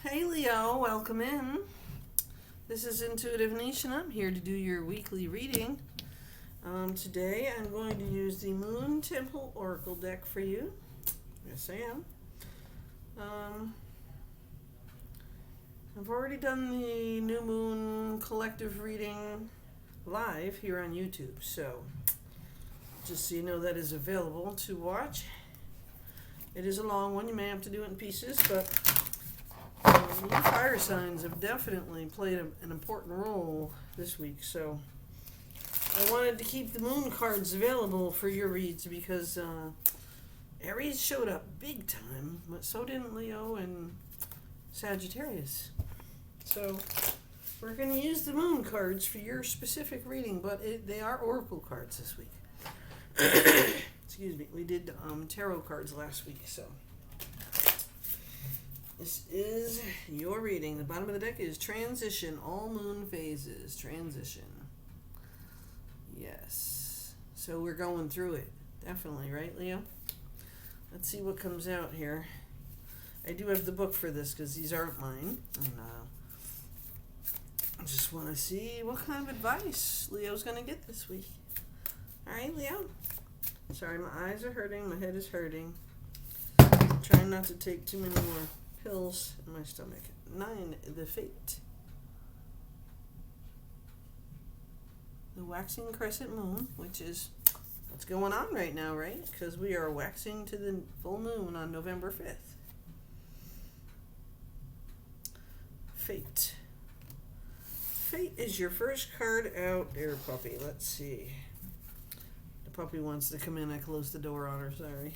Hey Leo, welcome in. This is Intuitive Nation. I'm here to do your weekly reading. Today I'm going to use the Moon Temple Oracle deck for you. Yes, I am. I've already done the New Moon Collective reading live here on YouTube, so just so you know that is available to watch. It is a long one. You may have to do it in pieces, but you fire signs have definitely played an important role this week, so I wanted to keep the moon cards available for your reads because Aries showed up big time, but so didn't Leo and Sagittarius. So we're going to use the moon cards for your specific reading, but they are oracle cards this week. Excuse me. We did tarot cards last week, so this is your reading. The bottom of the deck is transition, all moon phases, transition. Yes. So we're going through it. Definitely, right, Leo? Let's see what comes out here. I do have the book for this because these aren't mine. And I just want to see what kind of advice Leo's going to get this week. All right, Leo? Sorry, my eyes are hurting. My head is hurting. I'm trying not to take too many more pills in my stomach. 9, the fate. The waxing crescent moon, which is what's going on right now, right? Because we are waxing to the full moon on November 5th. Fate. Fate is your first card out there, puppy. Let's see. The puppy wants to come in. I closed the door on her, sorry.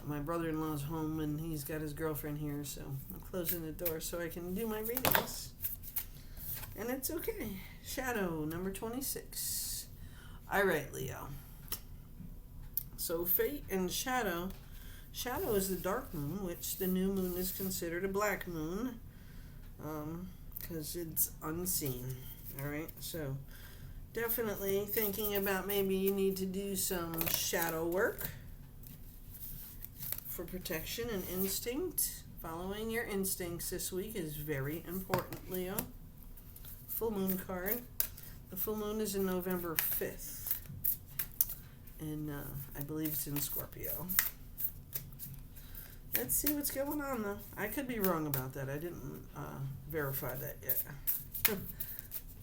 My brother-in-law's home and he's got his girlfriend here, so I'm closing the door so I can do my readings. And it's okay. Shadow, number 26. All right, Leo. So fate and shadow. Shadow is the dark moon, which the new moon is considered a black moon because it's unseen. All right, so definitely thinking about maybe you need to do some shadow work for protection and instinct. Following your instincts this week is very important, Leo. Full moon card. The full moon is in November 5th. And I believe it's in Scorpio. Let's see what's going on, though. I could be wrong about that. I didn't verify that yet.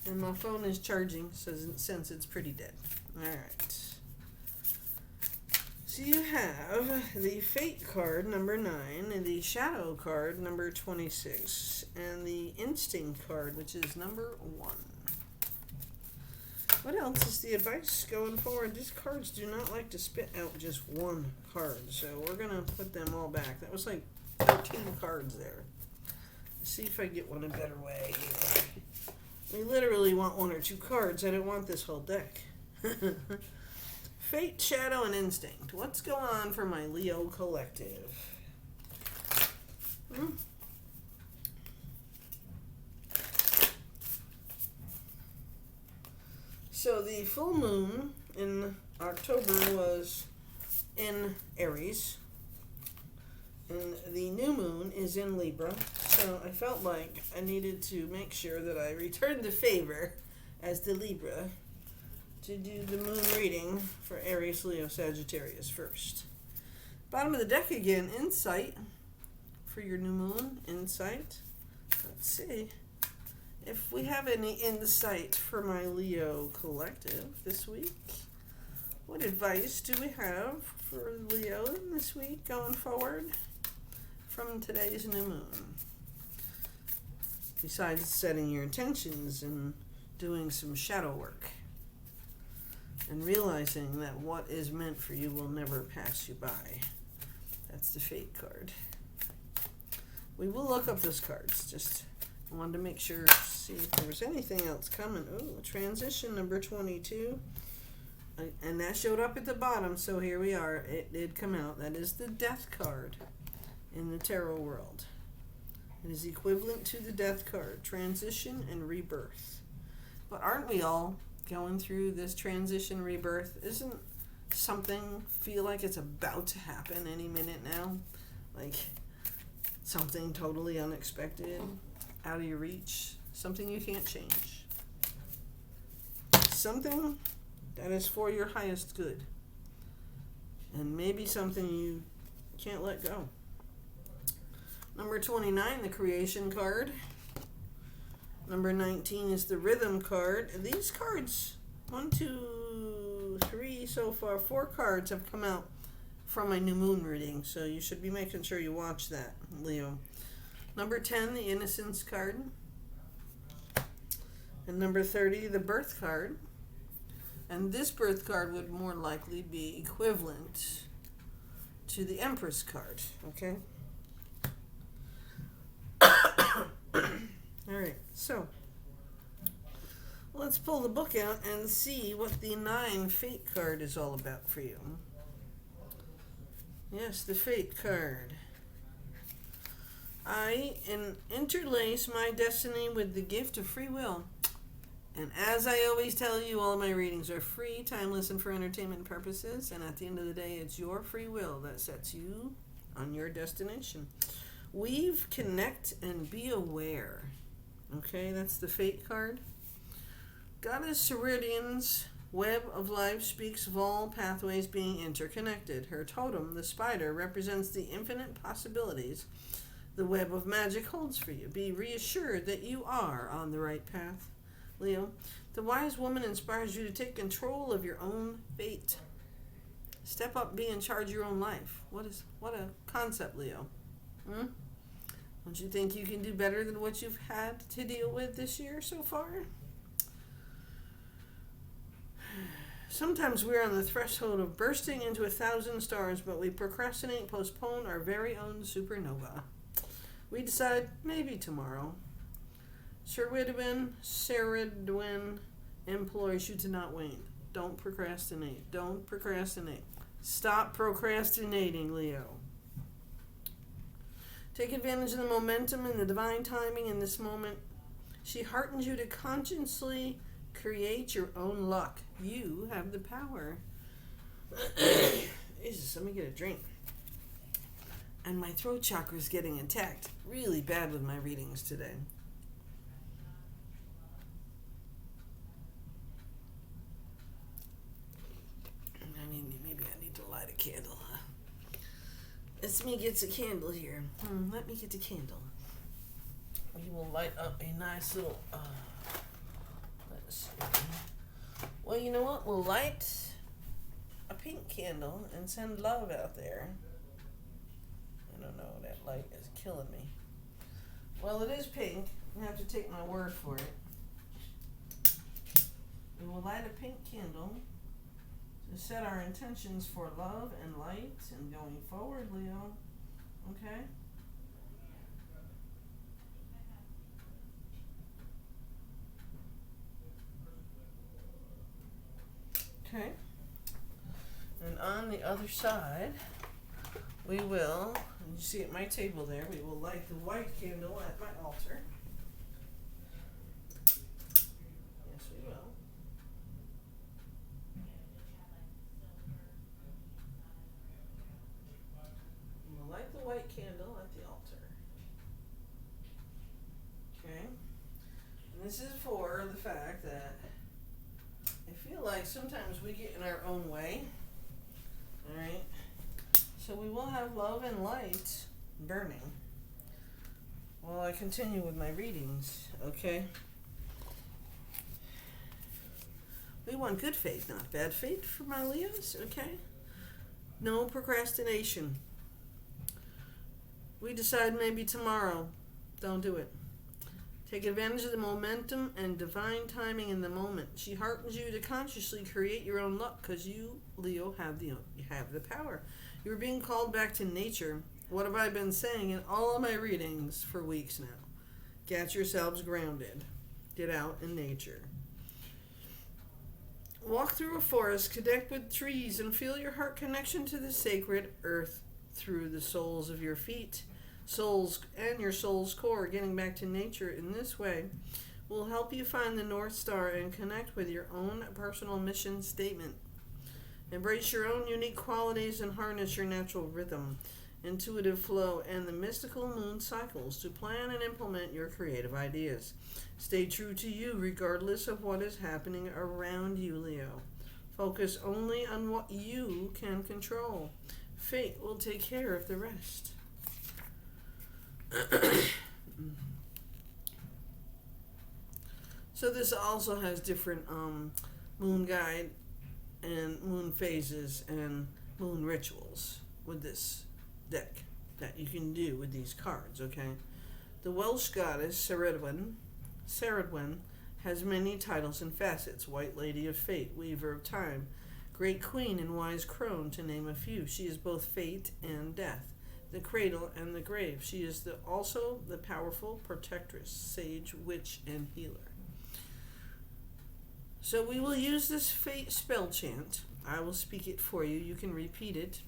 And my phone is charging, so since it's pretty dead. All right. So you have the Fate card, number 9, and the Shadow card, number 26, and the Instinct card, which is number 1. What else is the advice going forward? These cards do not like to spit out just one card, so we're going to put them all back. That was like 13 cards there. Let's see if I get one a better way. We literally want 1 or 2 cards. I don't want this whole deck. Fate, Shadow, and Instinct. What's going on for my Leo collective? So the full moon in October was in Aries. And the new moon is in Libra. So I felt like I needed to make sure that I returned the favor as the Libra to do the moon reading for Aries, Leo, Sagittarius first. Bottom of the deck again, insight for your new moon, insight. Let's see if we have any insight for my Leo collective this week. What advice do we have for Leo this week going forward from today's new moon? Besides setting your intentions and doing some shadow work. And realizing that what is meant for you will never pass you by. That's the Fate card. We will look up those cards. Just wanted to make sure, see if there was anything else coming. Ooh, transition number 22. And that showed up at the bottom, so here we are. It did come out. That is the Death card in the tarot world. It is equivalent to the Death card. Transition and rebirth. But aren't we all going through this transition rebirth? Isn't something feel like it's about to happen any minute now? Like something totally unexpected, out of your reach, something you can't change, something that is for your highest good, and maybe something you can't let go. Number 29, the creation card. Number 19 is the rhythm card. These cards, 1, 2, 3 so far, 4 cards have come out from my new moon reading, so you should be making sure you watch that, Leo. Number 10, the innocence card. And number 30, the birth card. And this birth card would more likely be equivalent to the Empress card, okay? All right, so let's pull the book out and see what the 9 Fate card is all about for you. Yes, the Fate card. I interlace my destiny with the gift of free will. And as I always tell you, all of my readings are free, timeless, and for entertainment purposes. And at the end of the day, it's your free will that sets you on your destination. Weave, connect, and be aware. Okay, that's the Fate card. Goddess Ceridian's web of life speaks of all pathways being interconnected. Her totem, the spider, represents the infinite possibilities the web of magic holds for you. Be reassured that you are on the right path, Leo. The wise woman inspires you to take control of your own fate. Step up, be in charge of your own life. What a concept, Leo. Don't you think you can do better than what you've had to deal with this year so far? Sometimes we're on the threshold of bursting into 1,000 stars, but we procrastinate, postpone our very own supernova. We decide maybe tomorrow. Ceridwen implores you to not wait. Don't procrastinate. Don't procrastinate. Stop procrastinating, Leo. Take advantage of the momentum and the divine timing in this moment. She heartens you to consciously create your own luck. You have the power. Jesus, let me get a drink. And my throat chakra is getting attacked really bad with my readings today. Maybe I need to light a candle. Let's me get a candle here. Let me get a candle. We will light up a nice little, let's see. Well, you know what? We'll light a pink candle and send love out there. I don't know, that light is killing me. Well, it is pink. You have to take my word for it. We will light a pink candle to set our intentions for love and light and going forward, Leo. Okay? Okay. And on the other side, we will, you see at my table there, we will light the white candle at my altar. Yes, we will. We'll light the white candle at the altar. Okay? And this is for the fact that I feel like sometimes we get in our own way. Alright? So we will have love and light burning while I continue with my readings, okay? We want good fate, not bad fate for my Leos, okay? No procrastination. We decide maybe tomorrow. Don't do it. Take advantage of the momentum and divine timing in the moment. She heartens you to consciously create your own luck because you, Leo, have the power. You're being called back to nature. What have I been saying in all of my readings for weeks now? Get yourselves grounded. Get out in nature. Walk through a forest, connect with trees, and feel your heart connection to the sacred earth through the soles of your feet, souls, and your soul's core. Getting back to nature in this way will help you find the North Star and connect with your own personal mission statement. Embrace your own unique qualities and harness your natural rhythm. intuitive flow, and the mystical moon cycles to plan and implement your creative ideas. Stay true to you regardless of what is happening around you, Leo. Focus only on what you can control. Fate will take care of the rest. So this also has different moon guide and moon phases and moon rituals with this deck that you can do with these cards, okay? The Welsh goddess Ceridwen has many titles and facets: White Lady of Fate, Weaver of Time, Great Queen, and Wise Crone, to name a few. She is both fate and death, the cradle and the grave. She is also the powerful protectress, sage, witch, and healer. So we will use this fate spell chant. I will speak it for you. You can repeat it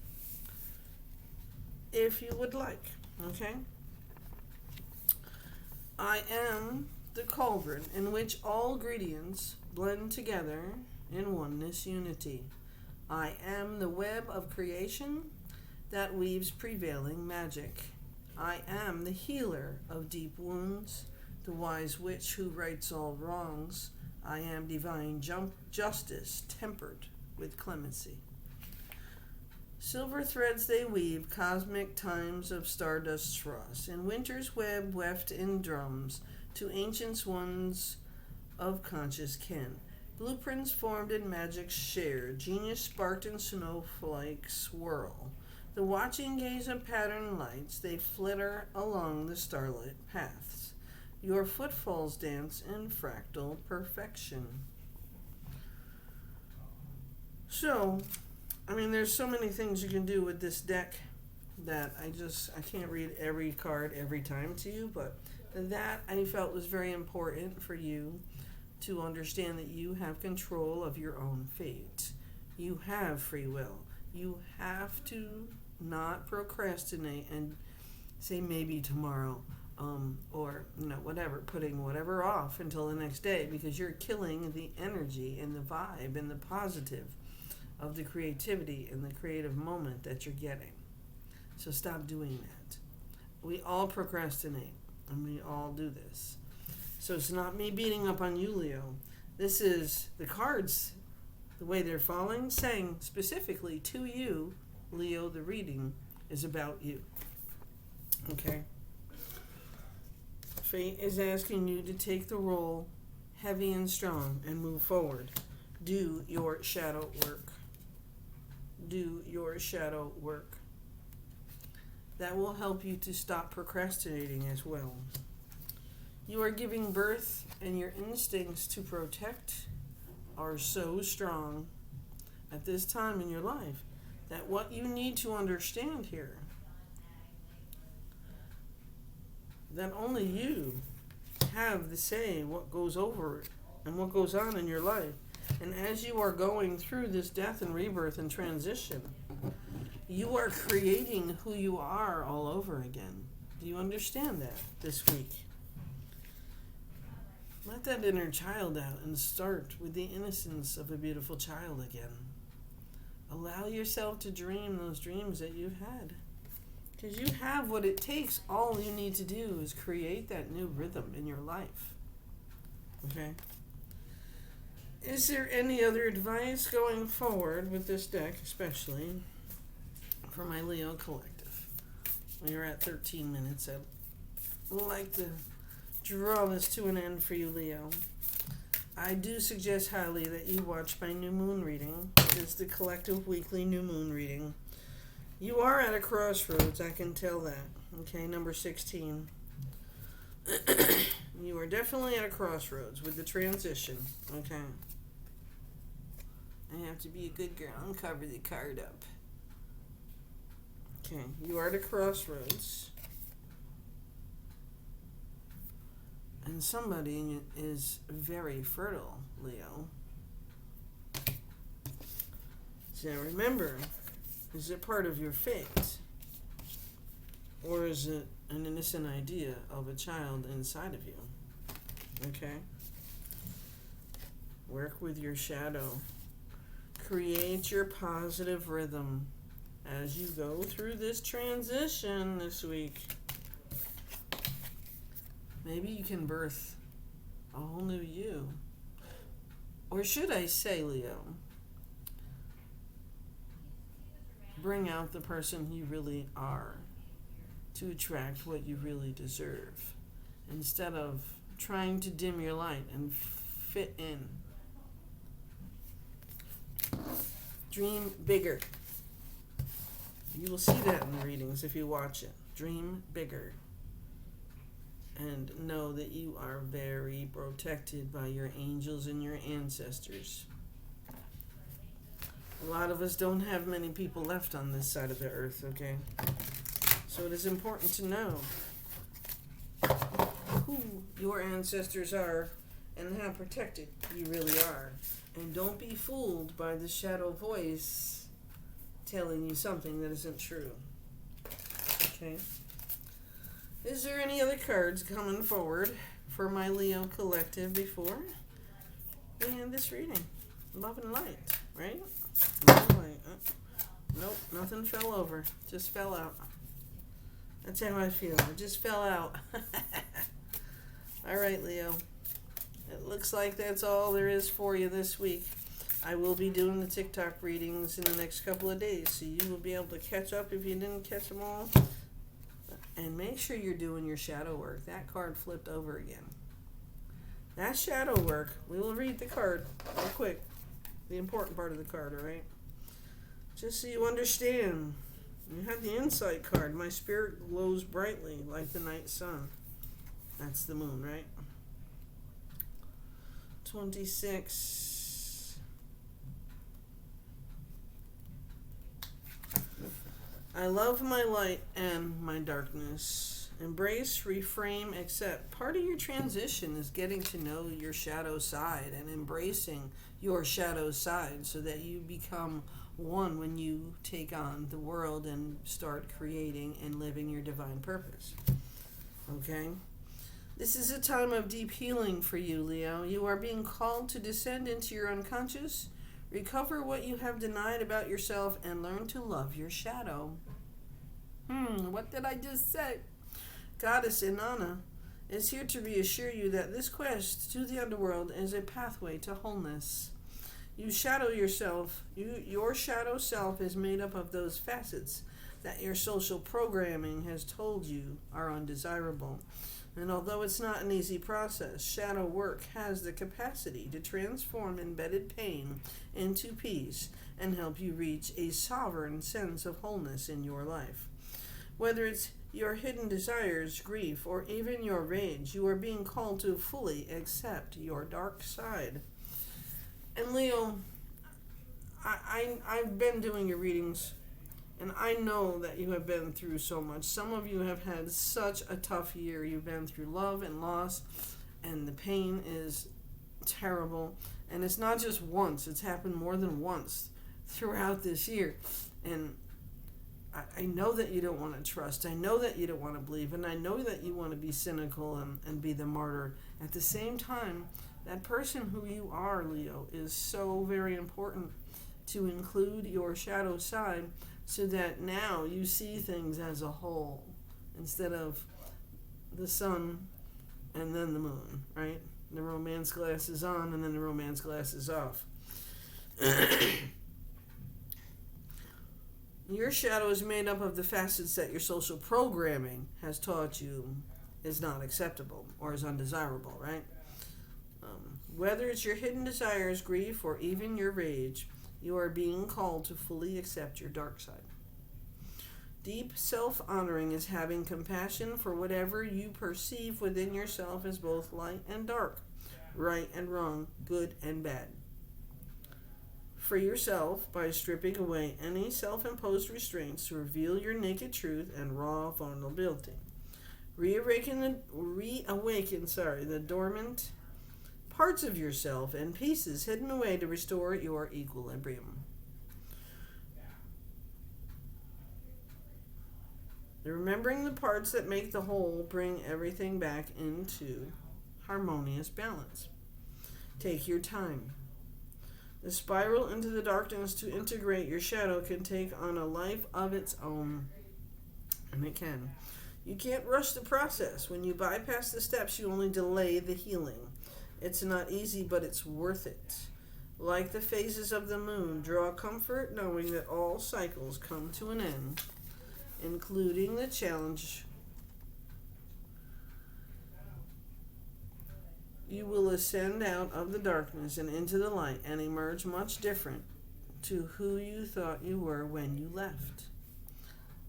if you would like, okay? I am the cauldron in which all ingredients blend together in oneness unity. I am the web of creation that weaves prevailing magic. I am the healer of deep wounds, the wise witch who rights all wrongs. I am divine justice tempered with clemency. Silver threads they weave, cosmic times of stardust frost, in winter's web weft in drums, to ancient ones of conscious kin. Blueprints formed in magic shared, genius sparked in snowflake swirl. The watching gaze of patterned lights, they flitter along the starlit paths. Your footfalls dance in fractal perfection. So, there's so many things you can do with this deck that I can't read every card every time to you, but that I felt was very important for you to understand, that you have control of your own fate. You have free will. You have to not procrastinate and say maybe tomorrow, or whatever, putting whatever off until the next day, because you're killing the energy and the vibe and the positive of the creativity and the creative moment that you're getting. So stop doing that. We all procrastinate, and we all do this. So it's not me beating up on you, Leo. This is the cards, the way they're falling, saying specifically to you, Leo, the reading is about you. Okay? Fate is asking you to take the role heavy and strong and move forward. Do your shadow work. Do your shadow work. That will help you to stop procrastinating as well. You are giving birth, and your instincts to protect are so strong at this time in your life that what you need to understand here, that only you have the say what goes over and what goes on in your life. And as you are going through this death and rebirth and transition, you are creating who you are all over again. Do you understand that this week? Let that inner child out and start with the innocence of a beautiful child again. Allow yourself to dream those dreams that you've had. Because you have what it takes. All you need to do is create that new rhythm in your life. Okay? Is there any other advice going forward with this deck, especially for my Leo collective? We're at 13 minutes. I'd like to draw this to an end for you, Leo. I do suggest highly that you watch my new moon reading. It is the collective weekly new moon reading. You are at a crossroads, I can tell that. Okay, number 16. You are definitely at a crossroads with the transition. Okay. I have to be a good girl and cover the card up. Okay, you are at a crossroads. And somebody is very fertile, Leo. So remember, is it part of your fate? Or is it an innocent idea of a child inside of you? Okay? Work with your shadow. Create your positive rhythm as you go through this transition this week. Maybe you can birth a whole new you. Or should I say, Leo, bring out the person you really are to attract what you really deserve, instead of trying to dim your light and fit in. Dream bigger. You will see that in the readings if you watch it. Dream bigger. And know that you are very protected by your angels and your ancestors. A lot of us don't have many people left on this side of the earth, okay? So it is important to know who your ancestors are and how protected you really are. And don't be fooled by the shadow voice telling you something that isn't true. Okay? Is there any other cards coming forward for my Leo collective before we end this reading? Love and light, right? Love and light. Nope, nothing fell over. Just fell out. That's how I feel. It just fell out. All right, Leo. It looks like that's all there is for you this week. I will be doing the TikTok readings in the next couple of days, so you will be able to catch up if you didn't catch them all. And make sure you're doing your shadow work. That card flipped over again. That shadow work, we will read the card real quick. The important part of the card, all right? Just so you understand. You have the insight card. My spirit glows brightly like the night sun. That's the moon, right? 26. I love my light and my darkness. Embrace, reframe, accept. Part of your transition is getting to know your shadow side and embracing your shadow side so that you become one when you take on the world and start creating and living your divine purpose. Okay? This is a time of deep healing for you, Leo. You are being called to descend into your unconscious, recover what you have denied about yourself, and learn to love your shadow. What did I just say? Goddess Inanna is here to reassure you that this quest to the underworld is a pathway to wholeness. You shadow yourself. Your shadow self is made up of those facets that your social programming has told you are undesirable. And although it's not an easy process, shadow work has the capacity to transform embedded pain into peace and help you reach a sovereign sense of wholeness in your life. Whether it's your hidden desires, grief, or even your rage, you are being called to fully accept your dark side. And Leo, I've been doing your readings, and I know that you have been through so much. Some of you have had such a tough year. You've been through love and loss, and the pain is terrible. And it's not just once. It's happened more than once throughout this year. And I know that you don't want to trust. I know that you don't want to believe. And I know that you want to be cynical and be the martyr. At the same time, that person who you are, Leo, is so very important to include your shadow side so that now you see things as a whole instead of the sun and then the moon, right? The romance glass is on and then the romance glass is off. Your shadow is made up of the facets that your social programming has taught you is not acceptable or is undesirable, right? Whether it's your hidden desires, grief, or even your rage, you are being called to fully accept your dark side. Deep self-honoring is having compassion for whatever you perceive within yourself as both light and dark, right and wrong, good and bad. Free yourself by stripping away any self-imposed restraints to reveal your naked truth and raw vulnerability. Reawaken the dormant parts of yourself and pieces hidden away to restore your equilibrium. Remembering the parts that make the whole bring everything back into harmonious balance. Take your time. The spiral into the darkness to integrate your shadow can take on a life of its own. And it can. You can't rush the process. When you bypass the steps, you only delay the healing. It's not easy, but it's worth it. Like the phases of the moon, draw comfort knowing that all cycles come to an end, including the challenge. You will ascend out of the darkness and into the light and emerge much different to who you thought you were when you left.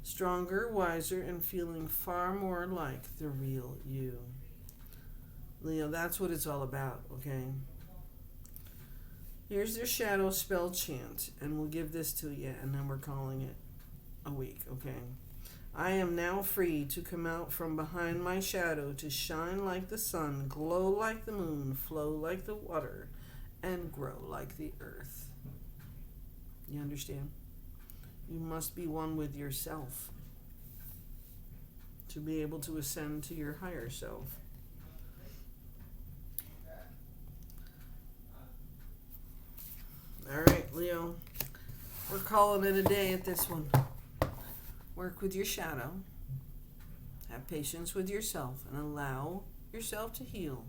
Stronger, wiser, and feeling far more like the real you. Leo, that's what it's all about, okay? Here's their shadow spell chant, and we'll give this to you, and then we're calling it a week, okay? I am now free to come out from behind my shadow, to shine like the sun, glow like the moon, flow like the water, and grow like the earth. You understand? You must be one with yourself to be able to ascend to your higher self. All right, Leo, we're calling it a day at this one. Work with your shadow. Have patience with yourself and allow yourself to heal.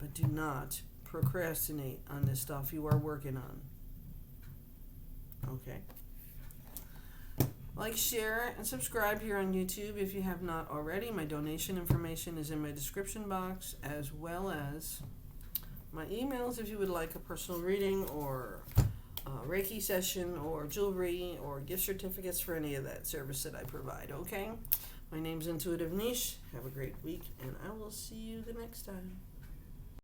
But do not procrastinate on the stuff you are working on. Okay? Like, share, and subscribe here on YouTube if you have not already. My donation information is in my description box, as well as my emails if you would like a personal reading or Reiki session or jewelry or gift certificates for any of that service that I provide, okay? My name's Intuitive Niche. Have a great week, and I will see you the next time.